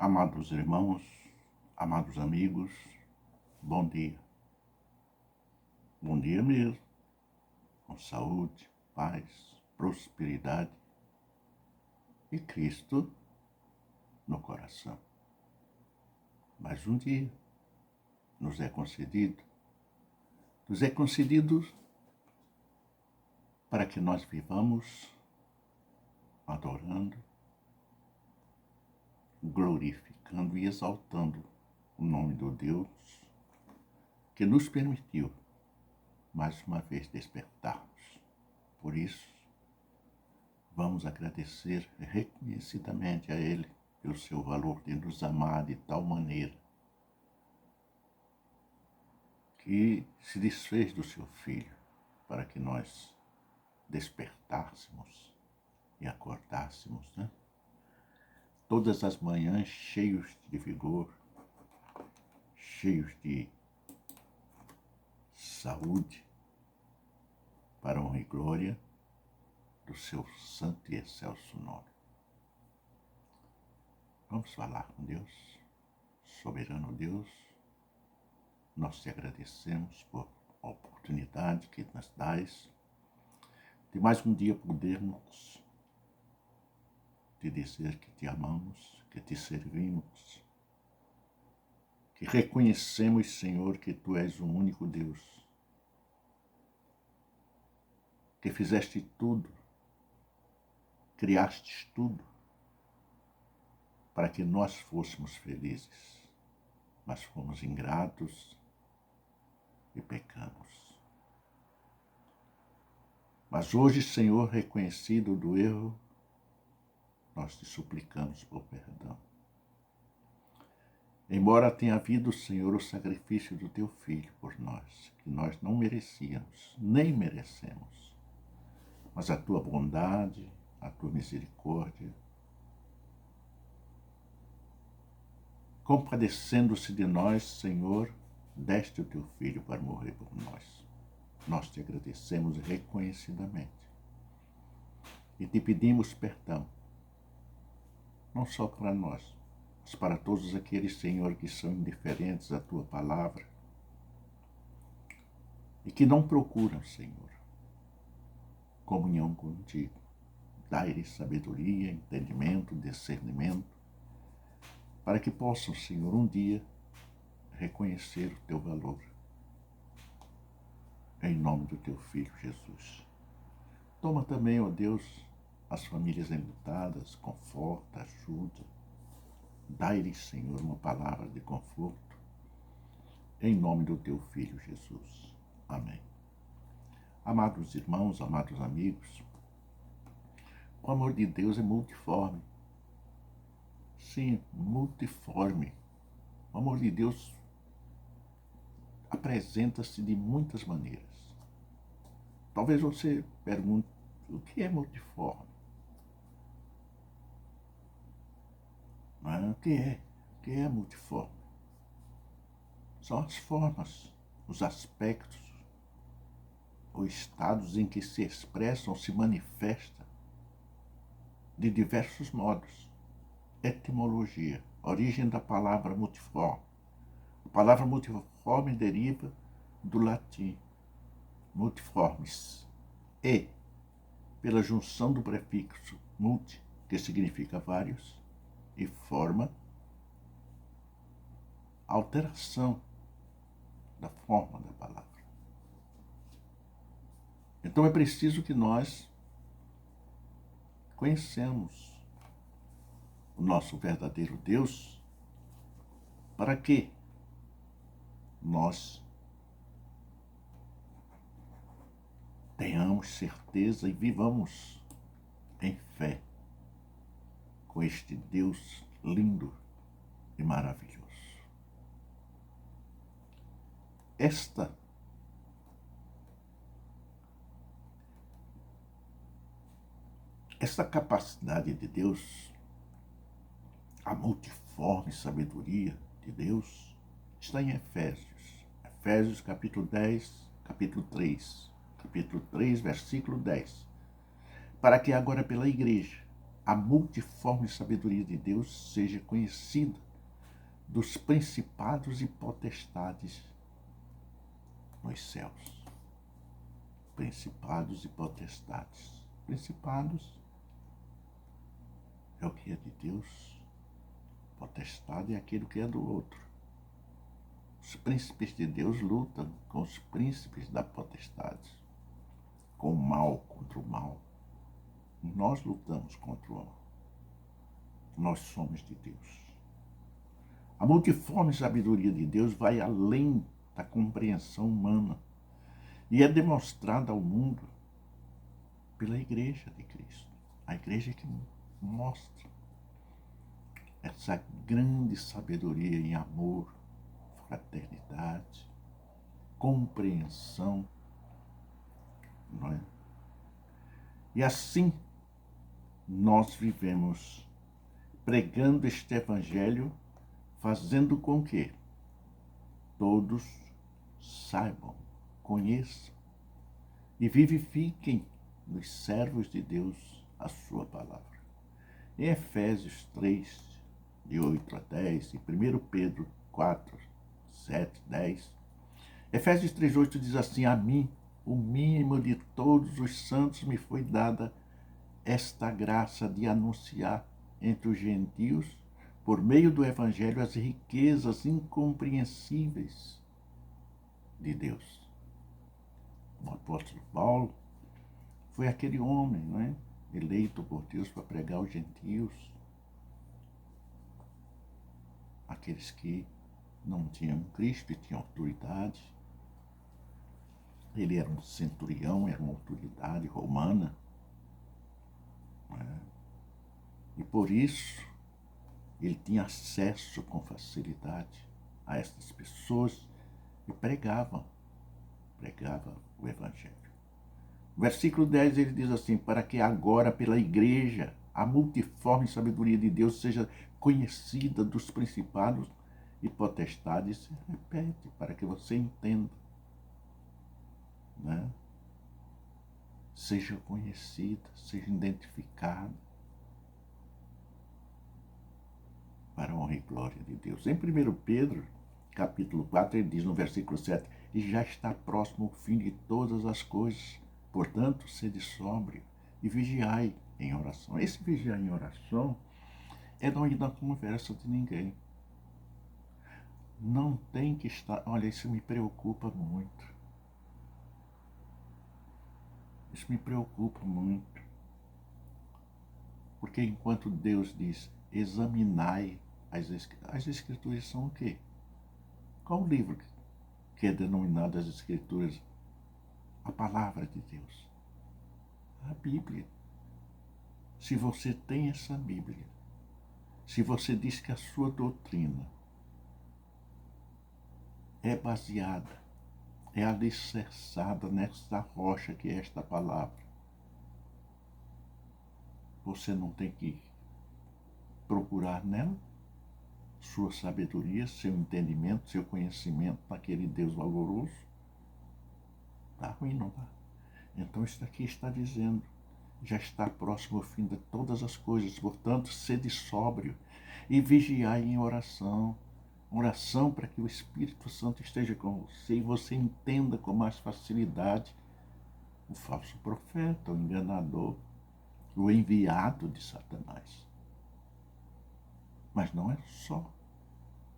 Amados irmãos, amados amigos, bom dia. Bom dia mesmo, com saúde, paz, prosperidade e Cristo no coração. Mais um dia nos é concedido para que nós vivamos adorando, glorificando e exaltando o nome do Deus que nos permitiu mais uma vez despertarmos. Por isso, vamos agradecer reconhecidamente a Ele pelo seu valor de nos amar de tal maneira que se desfez do seu Filho para que nós despertássemos e acordássemos, todas as manhãs cheios de vigor, cheios de saúde, para a honra e glória do seu santo e excelso nome. Vamos falar com Deus, soberano Deus. Nós te agradecemos por a oportunidade que nos dás de mais um dia podermos te dizer que te amamos, que te servimos, que reconhecemos, Senhor, que Tu és o único Deus, que fizeste tudo, criastes tudo, para que nós fôssemos felizes, mas fomos ingratos e pecamos. Mas hoje, Senhor, reconhecido do erro, nós te suplicamos por perdão. Embora tenha havido, Senhor, o sacrifício do Teu Filho por nós, que nós não merecíamos, nem merecemos, mas a Tua bondade, a Tua misericórdia, compadecendo-se de nós, Senhor, deste o Teu Filho para morrer por nós. Nós te agradecemos reconhecidamente e te pedimos perdão, não só para nós, mas para todos aqueles, Senhor, que são indiferentes à Tua palavra e que não procuram, Senhor, comunhão contigo. Dai-lhes sabedoria, entendimento, discernimento, para que possam, Senhor, um dia reconhecer o Teu valor. Em nome do Teu Filho, Jesus. Toma também, ó Deus, as famílias enlutadas, conforta, ajuda. Dai-lhes, Senhor, uma palavra de conforto. Em nome do Teu Filho, Jesus. Amém. Amados irmãos, amados amigos, o amor de Deus é multiforme. Sim, multiforme. O amor de Deus apresenta-se de muitas maneiras. Talvez você pergunte, o que é multiforme? O que é? O que é multiforme? São as formas, os aspectos, os estados em que se expressam, se manifesta de diversos modos. Etimologia, origem da palavra multiforme. A palavra multiforme deriva do latim multiformes e, pela junção do prefixo multi, que significa vários, e forma, alteração da forma da palavra. Então é preciso que nós conheçamos o nosso verdadeiro Deus para que nós tenhamos certeza e vivamos em fé com este Deus lindo e maravilhoso. Esta capacidade de Deus, a multiforme sabedoria de Deus, está em Efésios. Efésios capítulo 10, capítulo 3, versículo 10. Para que agora pela igreja a multiforme sabedoria de Deus seja conhecida dos principados e potestades nos céus. Principados e potestades. Principados é o que é de Deus, potestade é aquilo que é do outro. Os príncipes de Deus lutam com os príncipes da potestade, com o mal contra o mal. Nós lutamos contra o mal. Nós somos de Deus. A multiforme sabedoria de Deus vai além da compreensão humana e é demonstrada ao mundo pela Igreja de Cristo. A Igreja que mostra essa grande sabedoria em amor, fraternidade, compreensão, não é? E assim nós vivemos pregando este evangelho, fazendo com que todos saibam, conheçam e vivifiquem nos servos de Deus a sua palavra. Em Efésios 3, de 8 a 10, e 1 Pedro 4, 7, 10, Efésios 3, 8 diz assim: a mim, o mínimo de todos os santos, me foi dada esta graça de anunciar entre os gentios, por meio do Evangelho, as riquezas incompreensíveis de Deus. O apóstolo Paulo foi aquele homem, não é? Eleito por Deus para pregar aos gentios, aqueles que não tinham Cristo e tinham autoridade. Ele era um centurião, era uma autoridade romana, né? E por isso ele tinha acesso com facilidade a essas pessoas e pregava o Evangelho. No versículo 10 ele diz assim: para que agora pela igreja a multiforme sabedoria de Deus seja conhecida dos principados e potestades. Repete, para que você entenda, né? Seja conhecida, seja identificada, para a honra e glória de Deus. Em 1 Pedro, capítulo 4, ele diz no versículo 7, e já está próximo o fim de todas as coisas, portanto, sede sóbrio e vigiai em oração. Esse vigiar em oração é não ir na conversa de ninguém. Não tem que estar... Olha, isso me preocupa muito. Isso me preocupa muito. Porque enquanto Deus diz, examinai as Escrituras são o quê? Qual o livro que é denominado as Escrituras? A palavra de Deus. A Bíblia. Se você tem essa Bíblia, se você diz que a sua doutrina é baseada, é alicerçada nesta rocha que é esta palavra, você não tem que procurar nela sua sabedoria, seu entendimento, seu conhecimento daquele Deus valoroso. Está ruim, não está? Então isso aqui está dizendo, já está próximo o fim de todas as coisas, portanto, sede sóbrio e vigiai em oração. Oração para que o Espírito Santo esteja com você e você entenda com mais facilidade o falso profeta, o enganador, o enviado de Satanás. Mas não é só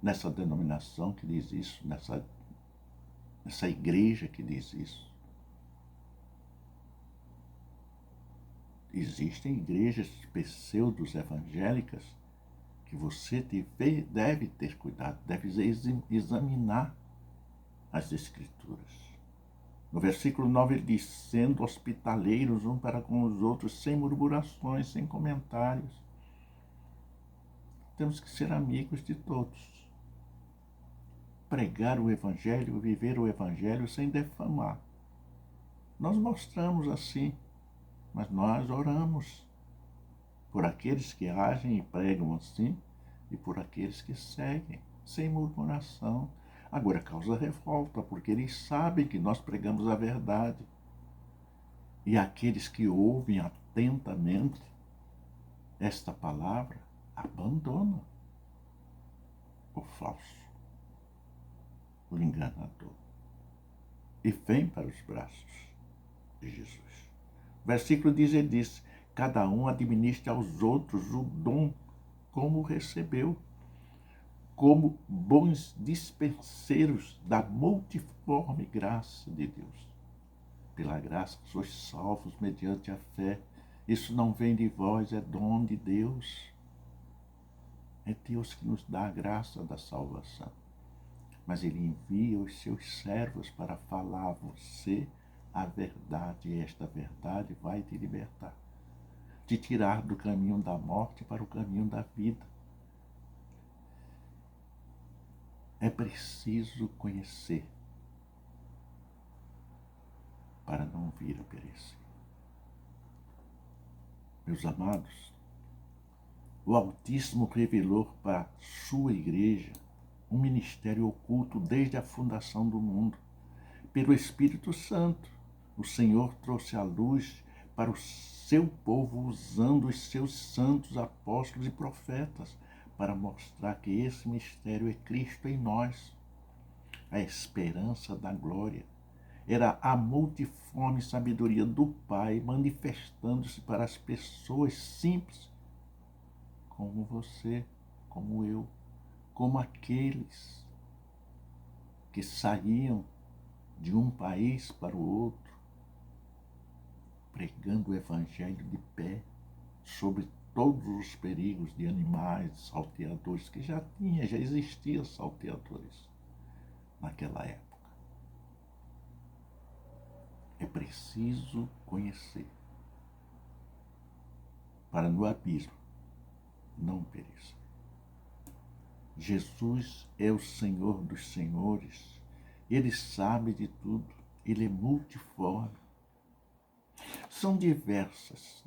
nessa denominação que diz isso, nessa igreja que diz isso. Existem igrejas pseudos evangélicas que você deve ter cuidado, deve examinar as Escrituras. No versículo 9 ele diz, sendo hospitaleiros um para com os outros, sem murmurações, sem comentários. Temos que ser amigos de todos. Pregar o Evangelho, viver o Evangelho sem defamar. Nós mostramos assim, mas nós oramos por aqueles que agem e pregam assim, e por aqueles que seguem, sem murmuração. Agora causa revolta, porque eles sabem que nós pregamos a verdade. E aqueles que ouvem atentamente, esta palavra abandona o falso, o enganador, e vem para os braços de Jesus. Versículo 10 ele diz: cada um administre aos outros o dom como recebeu, como bons dispenseiros da multiforme graça de Deus. Pela graça sois salvos mediante a fé. Isso não vem de vós, é dom de Deus. É Deus que nos dá a graça da salvação. Mas Ele envia os seus servos para falar a você a verdade. E esta verdade vai te libertar, te tirar do caminho da morte para o caminho da vida. É preciso conhecer para não vir a perecer. Meus amados, o Altíssimo revelou para a sua igreja um ministério oculto desde a fundação do mundo. Pelo Espírito Santo, o Senhor trouxe à luz para o seu povo usando os seus santos apóstolos e profetas para mostrar que esse mistério é Cristo em nós, a esperança da glória. Era a multiforme sabedoria do Pai manifestando-se para as pessoas simples, como você, como eu, como aqueles que saíam de um país para o outro, pregando o Evangelho de pé, sobre todos os perigos de animais, salteadores, que já existiam salteadores naquela época. É preciso conhecer para no abismo não perecer. Jesus é o Senhor dos senhores. Ele sabe de tudo. Ele é multiforme. São diversas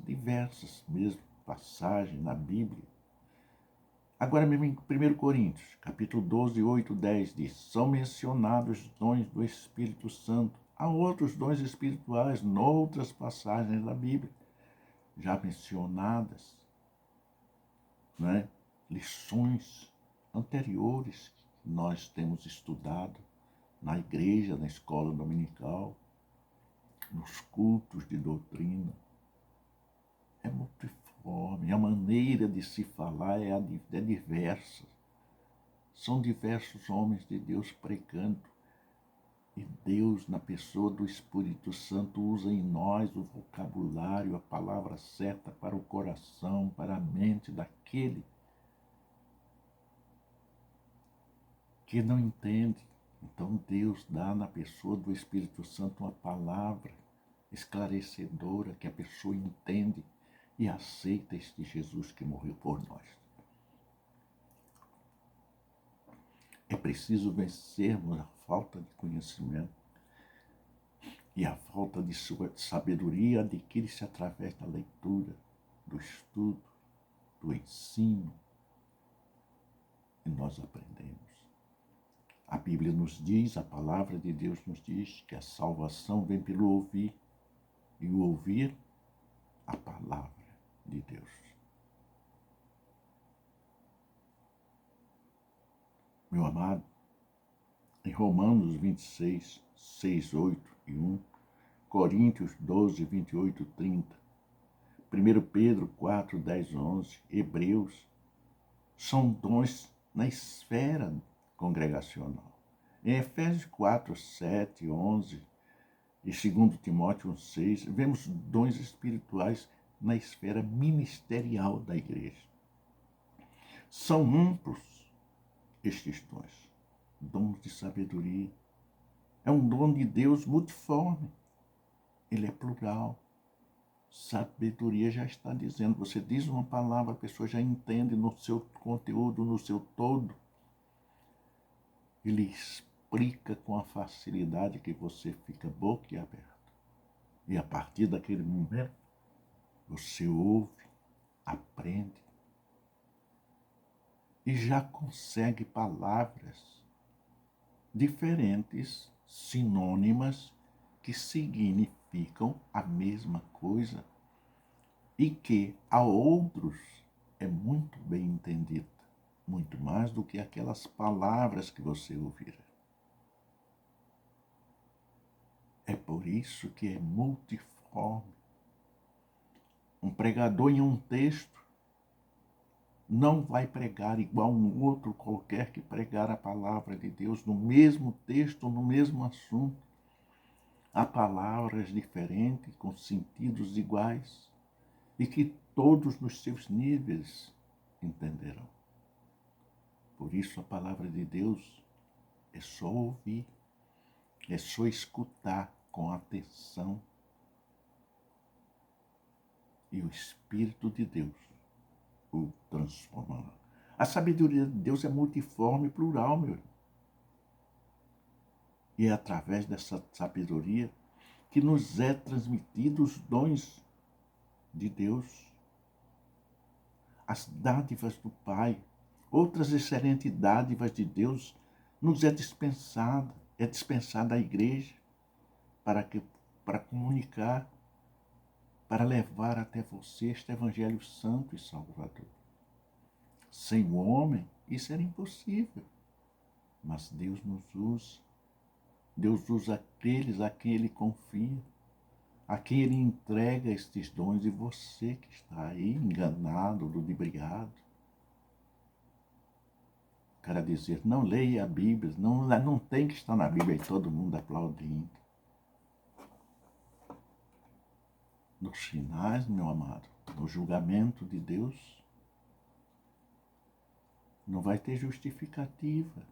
mesmo passagens na Bíblia. Agora mesmo em 1 Coríntios, capítulo 12, 8, 10, diz: são mencionados os dons do Espírito Santo. Há outros dons espirituais noutras passagens da Bíblia, já mencionadas, né? Lições anteriores que nós temos estudado na igreja, na escola dominical, nos cultos de doutrina. É multiforme, a maneira de se falar é diversa. São diversos homens de Deus pregando. E Deus, na pessoa do Espírito Santo, usa em nós o vocabulário, a palavra certa para o coração, para a mente daquele que não entende. Então Deus dá na pessoa do Espírito Santo uma palavra esclarecedora que a pessoa entende e aceita este Jesus que morreu por nós. É preciso vencermos a falta de conhecimento, e a falta de sua sabedoria adquire-se através da leitura, do estudo, do ensino, e nós aprendemos. A Bíblia nos diz, a palavra de Deus nos diz que a salvação vem pelo ouvir, e o ouvir a palavra de Deus. Meu amado, em Romanos 26, 6, 8 e 1, Coríntios 12, 28, 30, 1 Pedro 4, 10, 11, Hebreus, são dons na esfera congregacional. Em Efésios 4, 7, 11 e 2 Timóteo 1, 6, vemos dons espirituais na esfera ministerial da igreja. São amplos estes dons de sabedoria. É um dom de Deus multiforme. Ele é plural. Sabedoria já está dizendo. Você diz uma palavra, a pessoa já entende no seu conteúdo, no seu todo. Ele explica com a facilidade que você fica boquiaberto. E a partir daquele momento, você ouve, aprende e já consegue palavras diferentes, sinônimas, que significam a mesma coisa e que a outros é muito bem entendida, muito mais do que aquelas palavras que você ouvira. É por isso que é multiforme. Um pregador em um texto não vai pregar igual um outro qualquer que pregar a palavra de Deus no mesmo texto, no mesmo assunto. Há palavras diferentes, com sentidos iguais, e que todos nos seus níveis entenderão. Por isso a palavra de Deus é só ouvir, é só escutar com atenção. E o Espírito de Deus o transformará. A sabedoria de Deus é multiforme e plural, meu irmão. E é através dessa sabedoria que nos é transmitido os dons de Deus, as dádivas do Pai, outras excelentes dádivas de Deus nos é dispensada à igreja para comunicar, para levar até você este Evangelho Santo e Salvador. Sem o homem, isso era impossível. Mas Deus nos usa. Deus usa aqueles a quem Ele confia, a quem Ele entrega estes dons. E você que está aí enganado, ludibriado, quero dizer, não leia a Bíblia, não tem que estar na Bíblia e todo mundo aplaudindo. Nos finais, meu amado, no julgamento de Deus, não vai ter justificativa.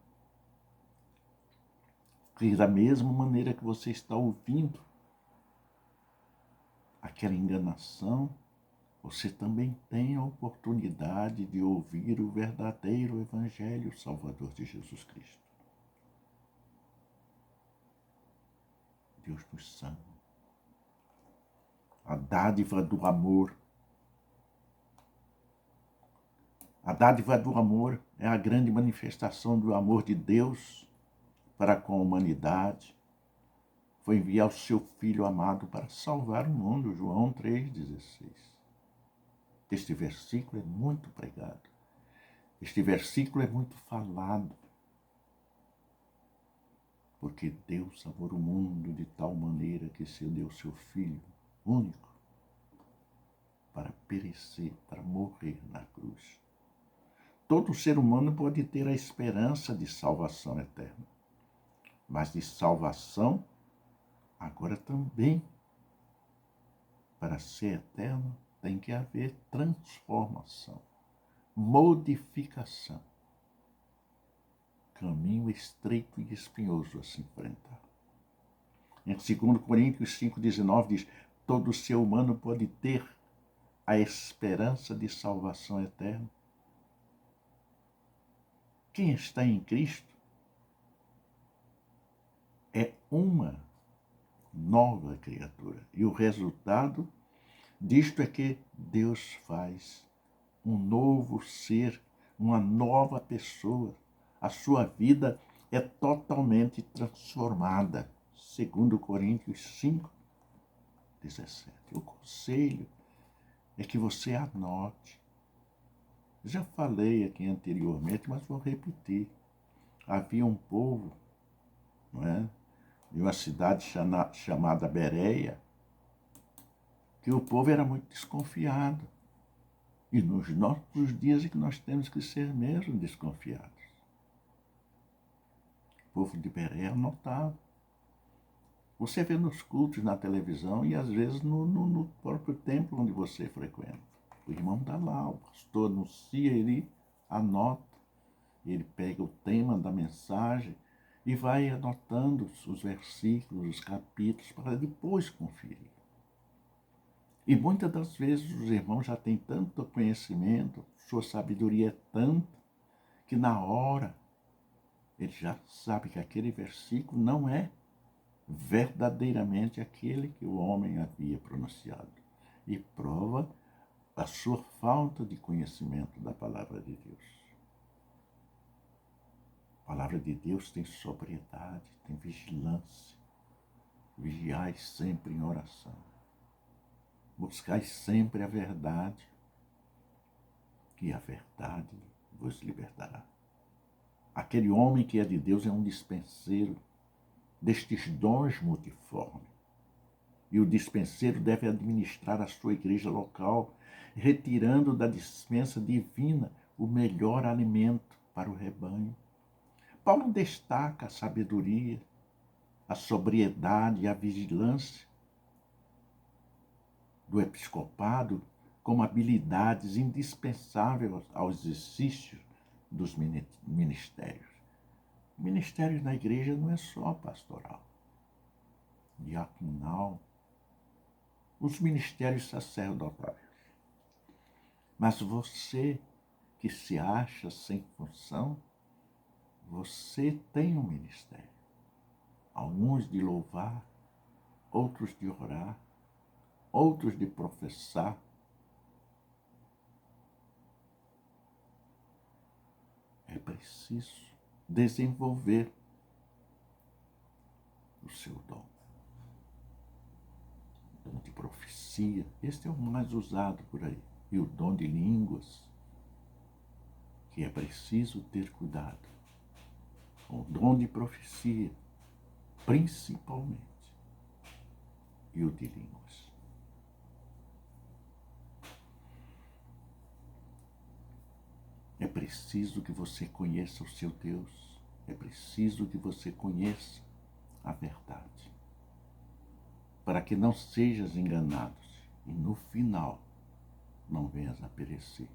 Porque da mesma maneira que você está ouvindo aquela enganação, você também tem a oportunidade de ouvir o verdadeiro Evangelho Salvador de Jesus Cristo. Deus nos ama. A dádiva do amor. A dádiva do amor é a grande manifestação do amor de Deus para com a humanidade. Foi enviar o seu Filho amado para salvar o mundo, João 3,16. Este versículo é muito pregado. Este versículo é muito falado. Porque Deus amou o mundo de tal maneira que se deu seu Filho único para perecer, para morrer na cruz. Todo ser humano pode ter a esperança de salvação eterna. Mas de salvação, agora também, para ser eterno, tem que haver transformação, modificação. Caminho estreito e espinhoso a se enfrentar. Em 2 Coríntios 5,19 diz, todo ser humano pode ter a esperança de salvação eterna. Quem está em Cristo é uma nova criatura. E o resultado disto é que Deus faz um novo ser, uma nova pessoa. A sua vida é totalmente transformada. 2 Coríntios 5,17. O conselho é que você anote. Já falei aqui anteriormente, mas vou repetir. Havia um povo, não é, de uma cidade chamada Bereia, que o povo era muito desconfiado. E nos nossos dias é que nós temos que ser mesmo desconfiados. O povo de Bereia anotava. Você vê nos cultos, na televisão e às vezes no próprio templo onde você frequenta. O irmão está lá, o pastor anuncia, ele anota, ele pega o tema da mensagem e vai anotando os versículos, os capítulos, para depois conferir. E muitas das vezes os irmãos já têm tanto conhecimento, sua sabedoria é tanta, que na hora ele já sabe que aquele versículo não é verdadeiramente aquele que o homem havia pronunciado. E prova a sua falta de conhecimento da palavra de Deus. A palavra de Deus tem sobriedade, tem vigilância. Vigiai sempre em oração. Buscai sempre a verdade. e a verdade vos libertará. Aquele homem que é de Deus é um dispenseiro destes dons multiformes. E o dispenseiro deve administrar a sua igreja local, retirando da dispensa divina o melhor alimento para o rebanho. Paulo destaca a sabedoria, a sobriedade e a vigilância do episcopado como habilidades indispensáveis ao exercício dos ministérios. O ministério na igreja não é só pastoral, diaconal, os ministérios sacerdotais. Mas você que se acha sem função, você tem um ministério. Alguns de louvar, outros de orar, outros de professar. É preciso desenvolver o seu dom. O dom de profecia, este é o mais usado por aí. E o dom de línguas, que é preciso ter cuidado. O dom de profecia, principalmente, e o de línguas. É preciso que você conheça o seu Deus. É preciso que você conheça a verdade. Para que não sejas enganado e no final não venhas a perecer,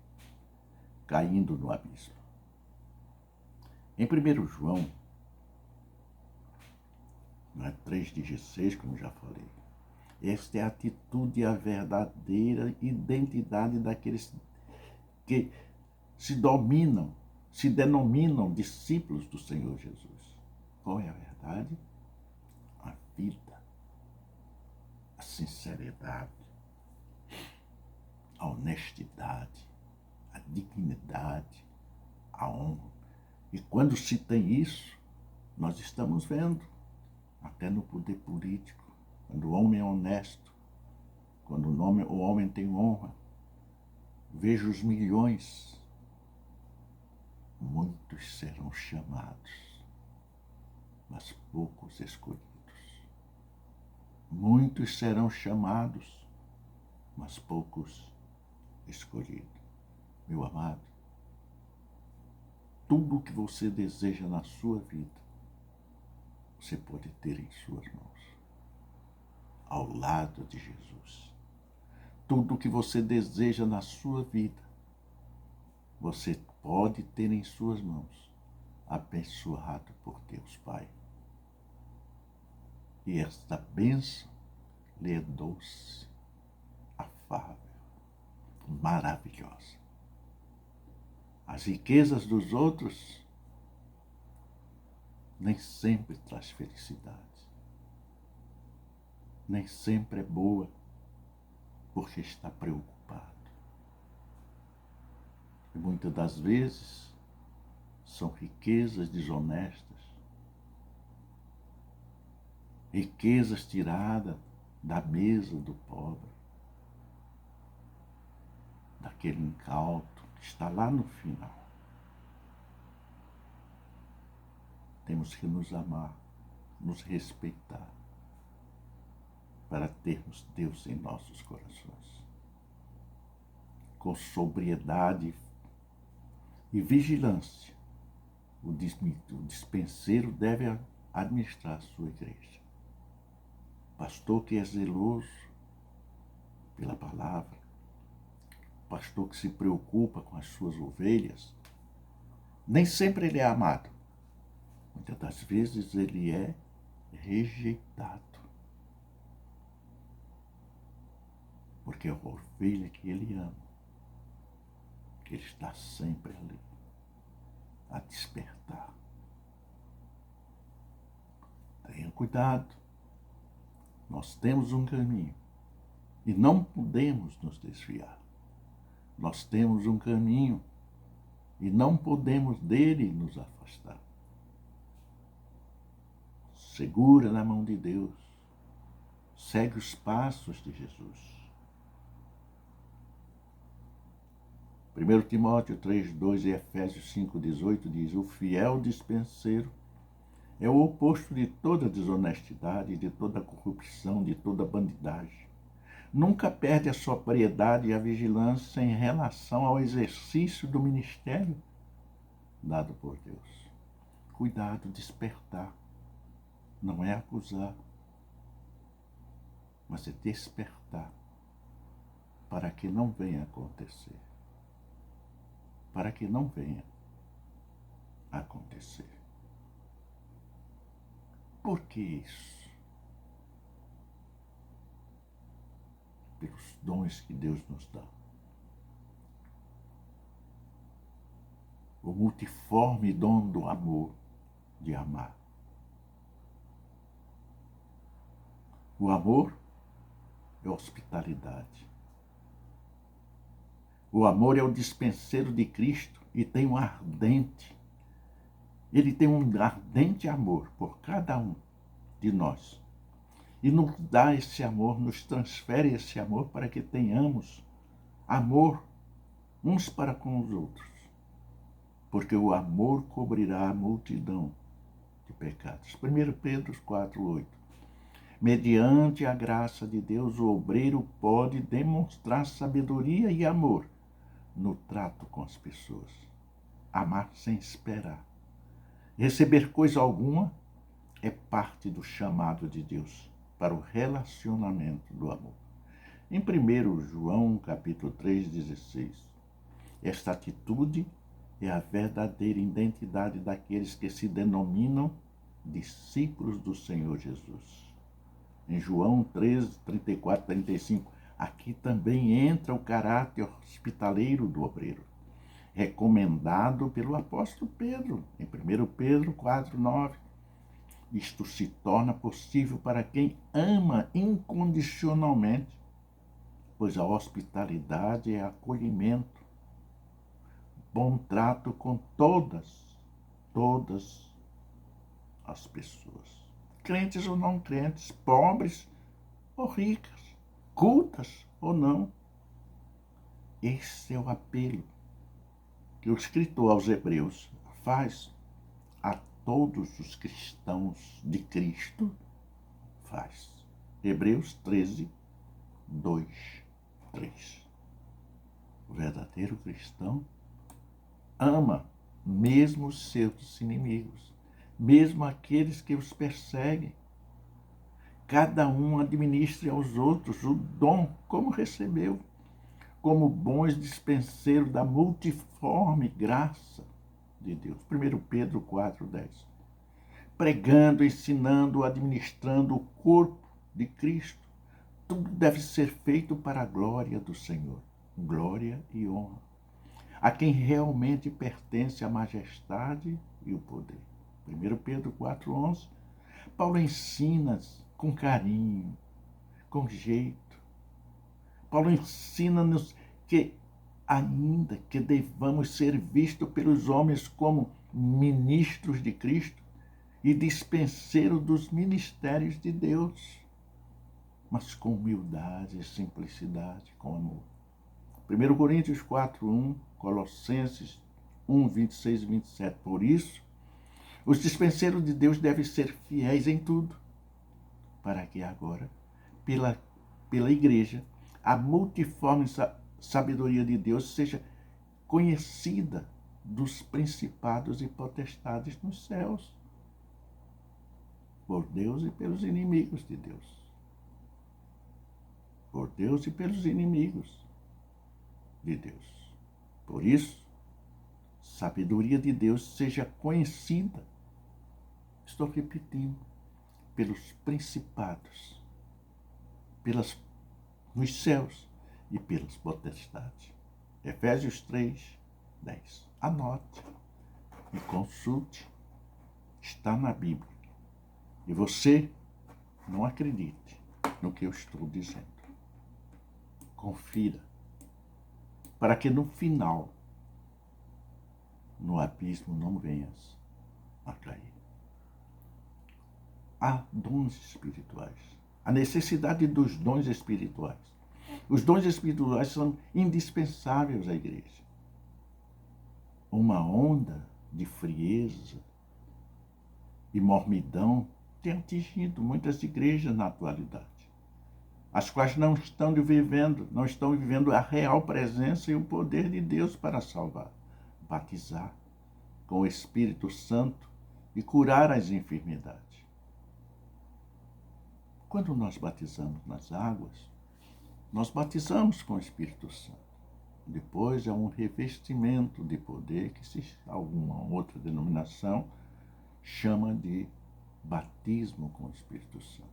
caindo no abismo. Em 1 João, 3,16, como já falei, esta é a atitude e a verdadeira identidade daqueles que se denominam discípulos do Senhor Jesus. Qual é a verdade? A vida, a sinceridade, a honestidade, a dignidade, a honra. E quando se tem isso, nós estamos vendo, até no poder político, quando o homem é honesto, quando o homem tem honra, vejo os milhões, muitos serão chamados, mas poucos escolhidos. Muitos serão chamados, mas poucos escolhidos. Meu amado, tudo o que você deseja na sua vida, você pode ter em suas mãos, ao lado de Jesus. Tudo o que você deseja na sua vida, você pode ter em suas mãos, abençoado por Deus Pai. E esta bênção lhe é doce, afável, maravilhosa. As riquezas dos outros nem sempre traz felicidade. Nem sempre é boa, porque está preocupado. E muitas das vezes são riquezas desonestas, riquezas tiradas da mesa do pobre, daquele incauto que está lá no final. Temos que nos amar, nos respeitar, para termos Deus em nossos corações. Com sobriedade e vigilância, o dispenseiro deve administrar a sua igreja. Pastor que é zeloso pela palavra, pastor que se preocupa com as suas ovelhas, nem sempre ele é amado. Muitas das vezes ele é rejeitado. Porque é a ovelha que ele ama, que ele está sempre ali, a despertar. Tenha cuidado. Nós temos um caminho e não podemos nos desviar. Nós temos um caminho e não podemos dele nos afastar. Segura na mão de Deus. Segue os passos de Jesus. 1 Timóteo 3,2 e Efésios 5,18 diz: o fiel dispenseiro é o oposto de toda desonestidade, de toda corrupção, de toda bandidagem. Nunca perde a sobriedade e a vigilância em relação ao exercício do ministério dado por Deus. Cuidado, despertar. Não é acusar, mas é despertar para que não venha acontecer. Para que não venha acontecer. Por que isso? Pelos dons que Deus nos dá. O multiforme dom do amor, de amar. O amor é hospitalidade. O amor é o dispenseiro de Cristo e tem ele tem um ardente amor por cada um de nós. E nos dá esse amor, nos transfere esse amor para que tenhamos amor uns para com os outros. Porque o amor cobrirá a multidão de pecados. 1 Pedro 4,8. Mediante a graça de Deus, o obreiro pode demonstrar sabedoria e amor no trato com as pessoas. Amar sem esperar. Receber coisa alguma é parte do chamado de Deus para o relacionamento do amor. Em 1 João, capítulo 3,16, esta atitude é a verdadeira identidade daqueles que se denominam discípulos do Senhor Jesus. Em João 13, 34, 35, aqui também entra o caráter hospitaleiro do obreiro, recomendado pelo apóstolo Pedro, em 1 Pedro 4, 9. Isto se torna possível para quem ama incondicionalmente, pois a hospitalidade é acolhimento, bom trato com todas as pessoas, crentes ou não crentes, pobres ou ricas, cultas ou não. Esse é o apelo que o escritor aos Hebreus faz a todos os cristãos de Cristo. Faz. Hebreus 13, 2, 3. O verdadeiro cristão ama mesmo os seus inimigos, mesmo aqueles que os perseguem. Cada um administre aos outros o dom como recebeu, como bons dispenseiros da multiforme graça de Deus. 1 Pedro 4, 10. Pregando, ensinando, administrando o corpo de Cristo. Tudo deve ser feito para a glória do Senhor. Glória e honra. A quem realmente pertence a majestade e o poder. 1 Pedro 4, 11. Paulo ensina com carinho, com jeito. Paulo ensina-nos que, ainda que devamos ser vistos pelos homens como ministros de Cristo e dispenseiros dos ministérios de Deus, mas com humildade e simplicidade, com amor. 1 Coríntios 4, 1, Colossenses 1, 26 e 27. Por isso, os dispenseiros de Deus devem ser fiéis em tudo, para que agora, pela igreja, a multiforme sabedoria de Deus seja conhecida dos principados e potestades nos céus, por Deus e pelos inimigos de Deus. Por Deus e pelos inimigos de Deus. Por isso, sabedoria de Deus seja conhecida, estou repetindo, pelos principados, nos céus e pelas potestades. Efésios 3, 10. Anote e consulte. Está na Bíblia. E você não acredite no que eu estou dizendo. Confira, para que no final, no abismo não venhas a cair. Há dons espirituais. A necessidade dos dons espirituais. Os dons espirituais são indispensáveis à igreja. uma onda de frieza e mormidão tem atingido muitas igrejas na atualidade, as quais não estão vivendo a real presença e o poder de Deus para salvar, batizar com o Espírito Santo e curar as enfermidades. Quando nós batizamos nas águas, nós batizamos com o Espírito Santo. Depois é um revestimento de poder que, se alguma outra denominação chama de batismo com o Espírito Santo.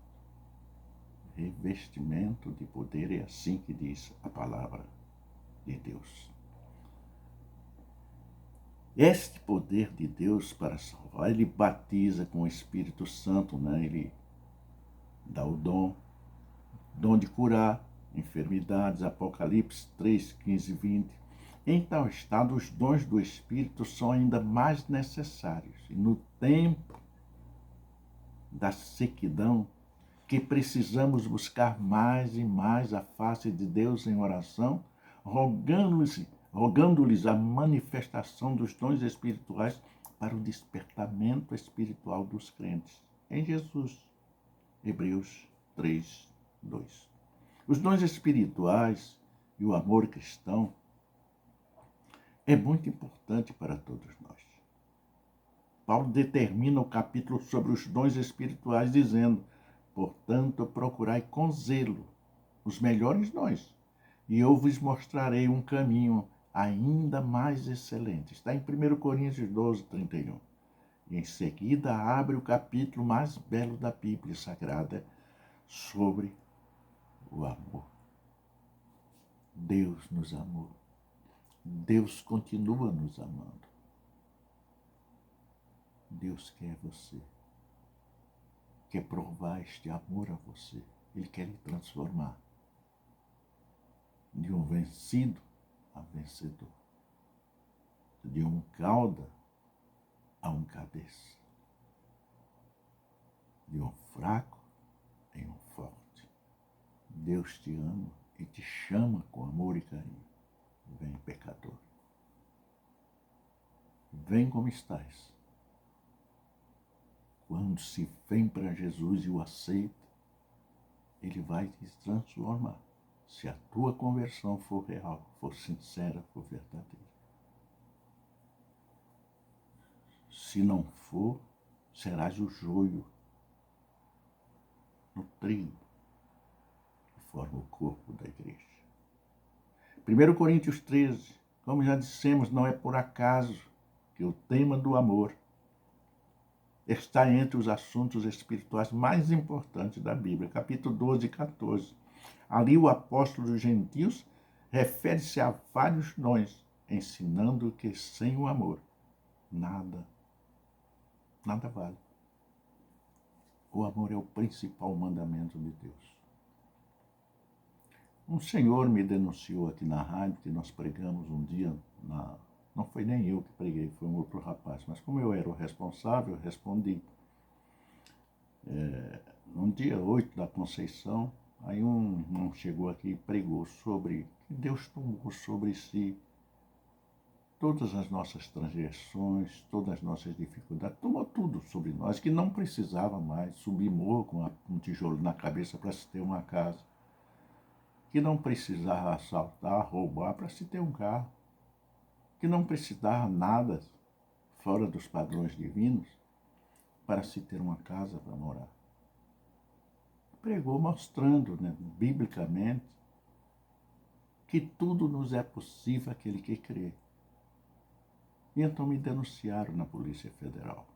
Revestimento de poder, é assim que diz a palavra de Deus. Este poder de Deus para salvar, ele batiza com o Espírito Santo, né? Ele dá o dom de curar enfermidades, Apocalipse 3, 15 e 20. Em tal estado, os dons do Espírito são ainda mais necessários. E no tempo da sequidão, que precisamos buscar mais e mais a face de Deus em oração, rogando-lhes a manifestação dos dons espirituais para o despertamento espiritual dos crentes em Jesus. Hebreus 3, 2. Os dons espirituais e o amor cristão é muito importante para todos nós. Paulo determina o capítulo sobre os dons espirituais dizendo: portanto, procurai com zelo os melhores dons, e eu vos mostrarei um caminho ainda mais excelente. Está em 1 Coríntios 12, 31. E em seguida abre o capítulo mais belo da Bíblia Sagrada sobre o amor. Deus nos amou. Deus continua nos amando. Deus quer você. Quer provar este amor a você. Ele quer lhe transformar de um vencido a vencedor. De um cauda a um cabeça. De um fraco em um forte. Deus te ama e te chama com amor e carinho. Vem, pecador. Vem como estás. Quando se vem para Jesus e o aceita, ele vai te transformar. Se a tua conversão for real, for sincera, for verdadeira. Se não for, serás o joio no trigo que forma o corpo da igreja. 1 Coríntios 13, como já dissemos, não é por acaso que o tema do amor está entre os assuntos espirituais mais importantes da Bíblia, capítulo 12 e 14. Ali o apóstolo dos gentios refere-se a vários dons, ensinando que sem o amor nada vale. O amor é o principal mandamento de Deus. Um senhor me denunciou aqui na rádio que nós pregamos um dia, não foi nem eu que preguei, foi um outro rapaz, mas como eu era o responsável, eu respondi. No dia 8 da Conceição, aí um chegou aqui e pregou sobre que Deus tomou sobre si todas as nossas transgressões, todas as nossas dificuldades, tomou tudo sobre nós, que não precisava mais subir morro com um tijolo na cabeça para se ter uma casa, que não precisava assaltar, roubar para se ter um carro, que não precisava nada fora dos padrões divinos para se ter uma casa para morar. Pregou mostrando, biblicamente, que tudo nos é possível aquele que crê. E então me denunciaram na Polícia Federal.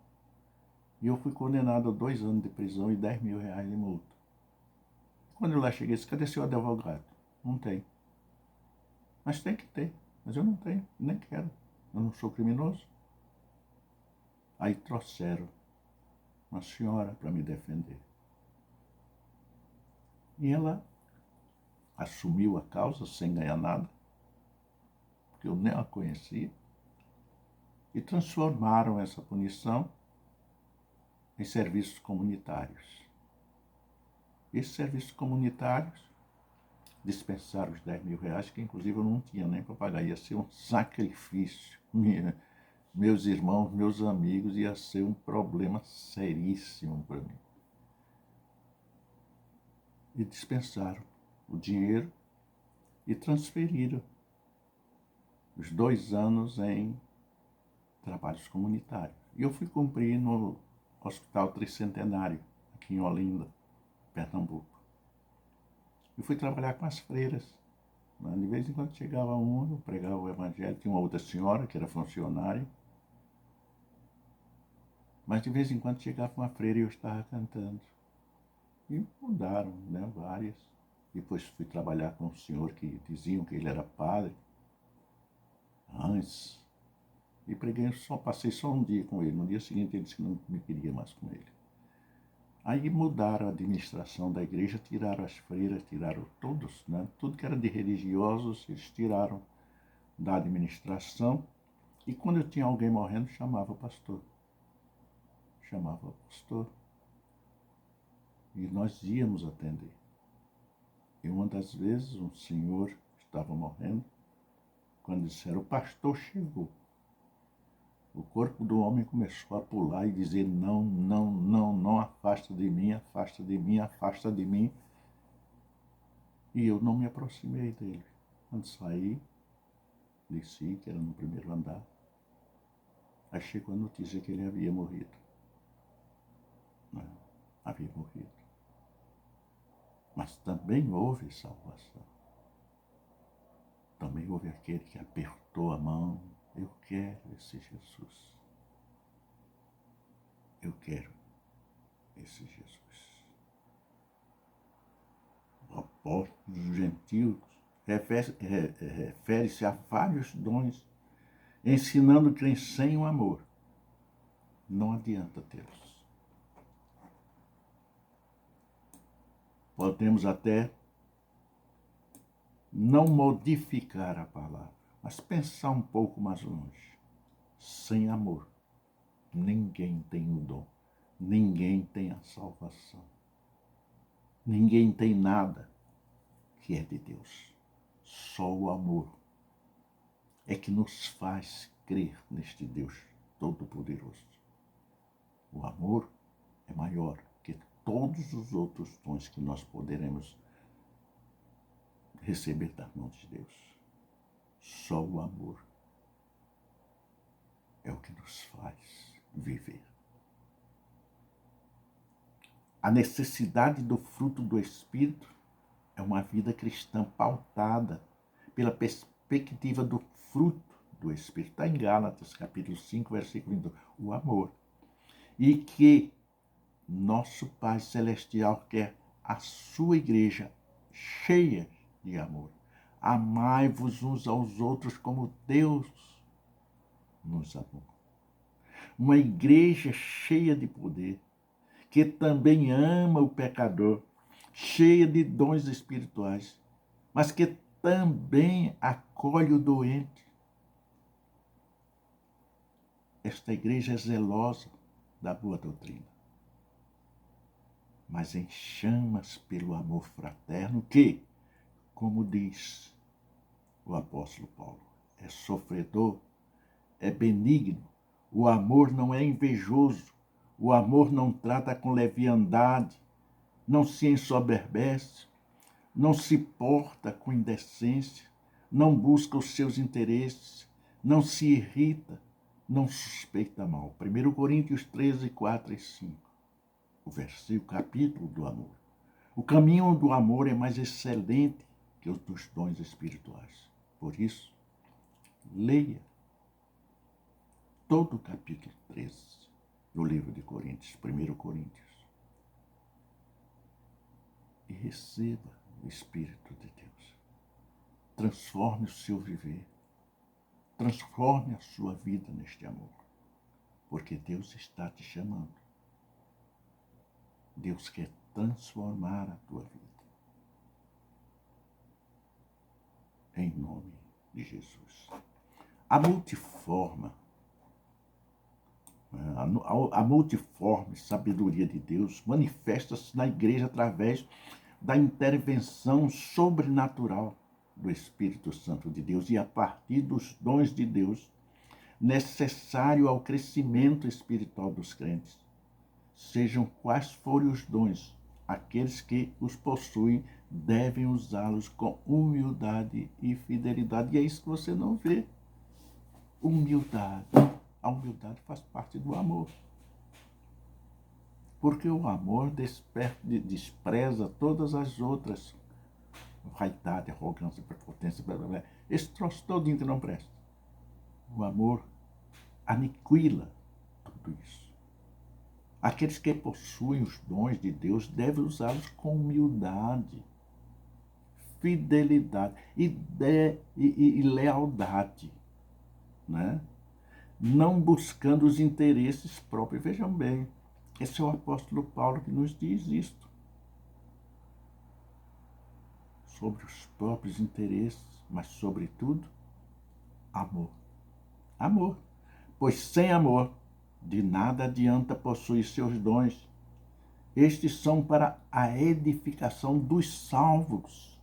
E eu fui condenado a 2 anos de prisão e 10 mil reais de multa. Quando eu lá cheguei, disse: cadê seu advogado? Não tem. Mas tem que ter. Mas eu não tenho, nem quero. Eu não sou criminoso. Aí trouxeram uma senhora para me defender. E ela assumiu a causa sem ganhar nada, porque eu nem a conhecia, e transformaram essa punição em serviços comunitários. Esses serviços comunitários dispensaram os 10 mil reais, que inclusive eu não tinha nem para pagar, ia ser um sacrifício meus irmãos, meus amigos, ia ser um problema seríssimo para mim. E dispensaram o dinheiro e transferiram os 2 anos em trabalhos comunitários. E eu fui cumprir no Hospital Tricentenário, aqui em Olinda, Pernambuco. E fui trabalhar com as freiras. De vez em quando chegava um, eu pregava o evangelho. Tinha uma outra senhora que era funcionária. Mas de vez em quando chegava uma freira e eu estava cantando. E mudaram, né, várias. Depois fui trabalhar com um senhor que diziam que ele era padre. Antes. E preguei, passei só um dia com ele. No dia seguinte ele disse que não me queria mais com ele. Aí mudaram a administração da igreja, tiraram as freiras, tiraram todos, né? Tudo que era de religiosos, eles tiraram da administração. E quando eu tinha alguém morrendo, chamava o pastor. Chamava o pastor. E nós íamos atender. E uma das vezes, um senhor estava morrendo, quando disseram, o pastor chegou. O corpo do homem começou a pular e dizer, não, não, não, não, afasta de mim, afasta de mim, afasta de mim. E eu não me aproximei dele. Quando saí, desci, que era no primeiro andar, aí chegou a notícia que ele havia morrido. Não, havia morrido. Mas também houve salvação. Também houve aquele que apertou a mão. Eu quero esse Jesus. Eu quero esse Jesus. O apóstolo dos gentios refere-se a vários dons, ensinando que sem o amor não adianta tê-los. Podemos até não modificar a palavra, mas pensar um pouco mais longe. Sem amor, ninguém tem o dom, ninguém tem a salvação, ninguém tem nada que é de Deus. Só o amor é que nos faz crer neste Deus Todo-Poderoso. O amor é maior que todos os outros dons que nós poderemos receber das mãos de Deus. Só o amor é o que nos faz viver. A necessidade do fruto do Espírito é uma vida cristã pautada pela perspectiva do fruto do Espírito. Está em Gálatas, capítulo 5, versículo 22. O amor. E que nosso Pai Celestial quer a sua igreja cheia de amor. Amai-vos uns aos outros como Deus nos amou. Uma igreja cheia de poder, que também ama o pecador, cheia de dons espirituais, mas que também acolhe o doente. Esta igreja é zelosa da boa doutrina, mas em chamas pelo amor fraterno que, como diz o apóstolo Paulo, é sofredor, é benigno, o amor não é invejoso, o amor não trata com leviandade, não se ensoberbece, não se porta com indecência, não busca os seus interesses, não se irrita, não suspeita mal. 1 Coríntios 13, 4 e 5. O capítulo do amor. O caminho do amor é mais excelente que os dos dons espirituais. Por isso, leia todo o capítulo 13 do livro de Coríntios, 1 Coríntios, e receba o Espírito de Deus. Transforme o seu viver. Transforme a sua vida neste amor. Porque Deus está te chamando. Deus quer transformar a tua vida. Em nome de Jesus. A multiforme sabedoria de Deus manifesta-se na igreja através da intervenção sobrenatural do Espírito Santo de Deus e a partir dos dons de Deus necessário ao crescimento espiritual dos crentes. Sejam quais forem os dons, aqueles que os possuem devem usá-los com humildade e fidelidade. E é isso que você não vê. Humildade. A humildade faz parte do amor. Porque o amor despreza todas as outras. Vaidade, arrogância, prepotência, blá blá blá. Esse troço todinho que não presta. O amor aniquila tudo isso. Aqueles que possuem os dons de Deus devem usá-los com humildade, fidelidade e lealdade, né? Não buscando os interesses próprios. Vejam bem, esse é o apóstolo Paulo que nos diz isto. Sobre os próprios interesses, mas sobretudo, amor. Amor. Pois sem amor, de nada adianta possuir seus dons. Estes são para a edificação dos salvos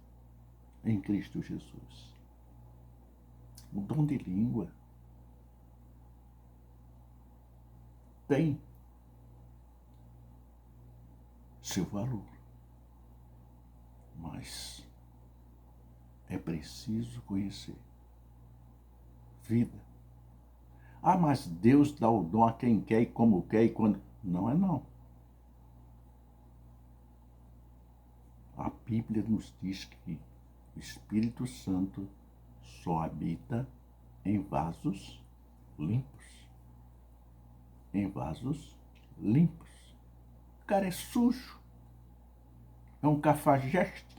em Cristo Jesus. O dom de língua tem seu valor, mas é preciso conhecer. Vida. Ah, mas Deus dá o dom a quem quer e como quer e quando... Não é não. A Bíblia nos diz que o Espírito Santo só habita em vasos limpos. Em vasos limpos. O cara é sujo. É um cafajeste.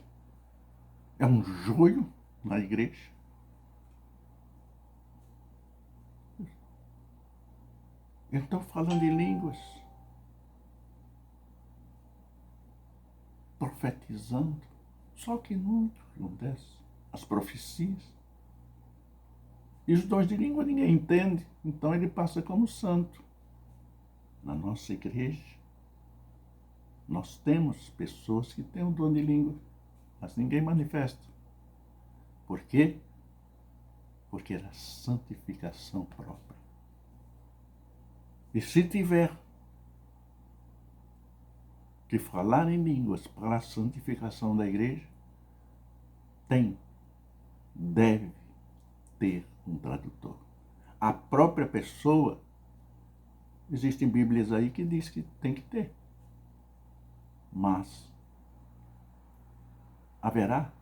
É um joio na igreja. Então, falando em línguas, profetizando, só que não acontece. As profecias. E os dons de língua ninguém entende, então ele passa como santo. Na nossa igreja, nós temos pessoas que têm o dom de língua, mas ninguém manifesta. Por quê? Porque era santificação própria. E se tiver que falar em línguas para a santificação da igreja, deve ter um tradutor. A própria pessoa, existem Bíblias aí que diz que tem que ter. Mas haverá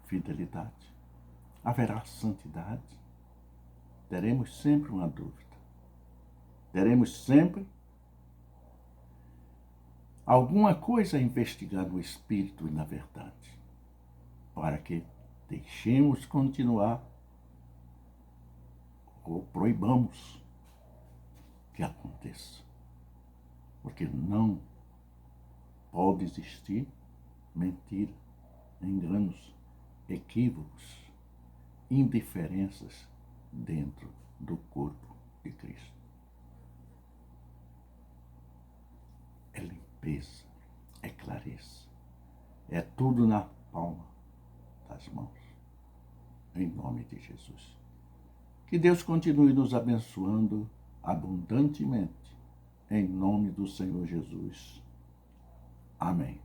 fidelidade, haverá santidade. Teremos sempre uma dúvida. Teremos sempre alguma coisa a investigar no Espírito e na verdade, para que deixemos continuar ou proibamos que aconteça. Porque não pode existir mentira, enganos, equívocos, indiferenças dentro do corpo de Cristo. É limpeza, é clareza, é tudo na palma das mãos, em nome de Jesus. Que Deus continue nos abençoando abundantemente, em nome do Senhor Jesus. Amém.